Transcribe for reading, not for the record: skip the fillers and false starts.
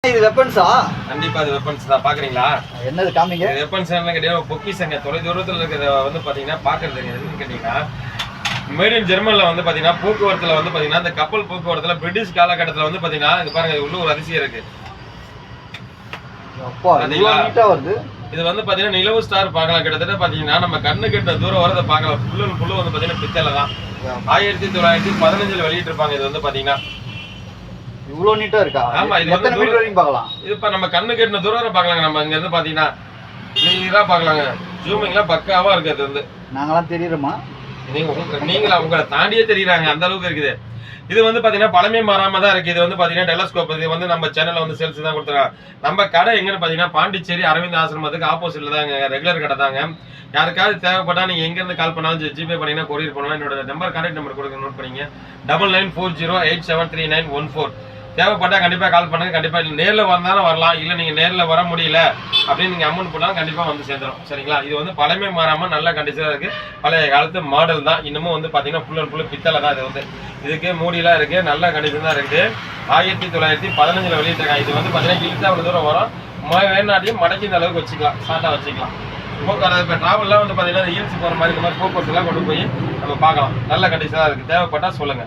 இது வெப்பன்ஸா? கண்டிப்பா அது வெப்பன்ஸ் தான். பாக்குறீங்களா? என்னது காமிங்க. வெப்பன்ஸ் என்ன கேட்டீங்கன்னா பொக்கிஷங்க. தொலை தூரத்துல இருக்கிறத வந்து பாத்தீங்கன்னா பாக்குறதுங்க. எதுன்னு கேட்டீங்கன்னா மேட் இன் ஜெர்மன்ல வந்து பாத்தீங்கன்னா போக்குவரத்துல வந்து பாத்தீங்கன்னா இந்த கப்பல் போக்குவரத்துல பிரிட்டிஷ் காலகட்டத்துல வந்து பாத்தீங்கன்னா இது பாருங்க உள்ள ஒரு அதிசயம் இருக்கு. அப்பா இவ்வளவு நீட்டா வருது. இது வந்து பாத்தீங்கன்னா நிலவு ஸ்டார் பார்க்கலாம். கிட்டத்தட்ட பாத்தீங்கன்னா நம்ம கண்ணு கெட்ட தூரம் வரதை பார்க்கலாம். ஃபுல்லு வந்து பாத்தீங்கன்னா பித்தளை தான். 1915 வெளியிட்டு இருப்பாங்க. இது வந்து பாத்தீங்கன்னா இவ்வளவு நீட்டா இருக்கா? ஆமா, இது எத்தனை மீட்டர் வரைக்கும் பார்க்கலாம்? இது இப்ப நம்ம கண்ணு கெட்டின தூரம் வரை பார்க்கலாங்க. நம்ம இங்க இருந்து பாத்தீங்கன்னா கிளியரா பார்க்கலாங்க. ஜூமிங்லாம் பக்காவா இருக்கு. அது வந்து நாங்களாம் தெரியுறோமா? நீங்களா உங்களை தாண்டியே தெரியுறாங்க. அந்த அளவுக்கு இருக்குது. இது வந்து பாத்தீங்கன்னா பழமை மாறாம தான் இருக்கு. இது வந்து பாத்தீங்கன்னா டெலஸ்கோப். இது வந்து நம்ம சேனல்ல வந்து சேல்ஸ் தான் கொடுத்துருக்காங்க. நம்ம கடை எங்கன்னு பாத்தீங்கன்னா பாண்டிச்சேரி அரவிந்த் ஆசிரமத்துக்கு ஆப்போசிட்ல தான் ரெகுலர் கடை தாங்க. யாருக்காவது தேவைப்பட்டா நீங்க எங்க இருந்து கால் பண்ணாலும் ஜிபே பண்ணீங்கன்னா கொரியர் பண்ணுவோம். என்னோட நம்பர் கான்டாக்ட் நம்பர் கொடுக்க நோட் பண்ணீங்க 9940873914. தேவைப்பட்டா கண்டிப்பா கால் பண்ணுங்க. கண்டிப்பா நேர்ல வந்தாலும் வரலாம். இல்ல நீங்க நேர்ல வர முடியல அப்படின்னு நீங்க அமௌண்ட் போட்டாலும் கண்டிப்பா வந்து சேர்ந்துடும். சரிங்களா? இது வந்து பழமை மாறாம நல்ல கண்டிஷனா இருக்கு. பழைய காலத்து மாடல் தான். இன்னமும் வந்து பாத்தீங்கன்னா ஃபுல் அண்ட் ஃபுல் பித்தளை தான். இது வந்து இதுக்கு மூடிலாம் இருக்கு. நல்ல கண்டிஷன் தான் இருக்குது. 1915 வெளியிட்டிருக்காங்க. இது வந்து பாத்தீங்கன்னா இழுத்து அவ்வளவு தூரம் வரும். வேணாட்டியும் மடக்கி இந்த அளவுக்கு வச்சுக்கலாம். ஷார்ட்டா வச்சுக்கலாம். போக்குவரத்து இப்போ டிராவல்லாம் வந்து பாத்தீங்கன்னா ஹீல்ஸ் போற மாதிரி இந்த மாதிரி போக்குவரத்து எல்லாம் கொண்டு போய் நம்ம பார்க்கலாம். நல்ல கண்டிஷனா இருக்கு. தேவைப்பட்டா சொல்லுங்க.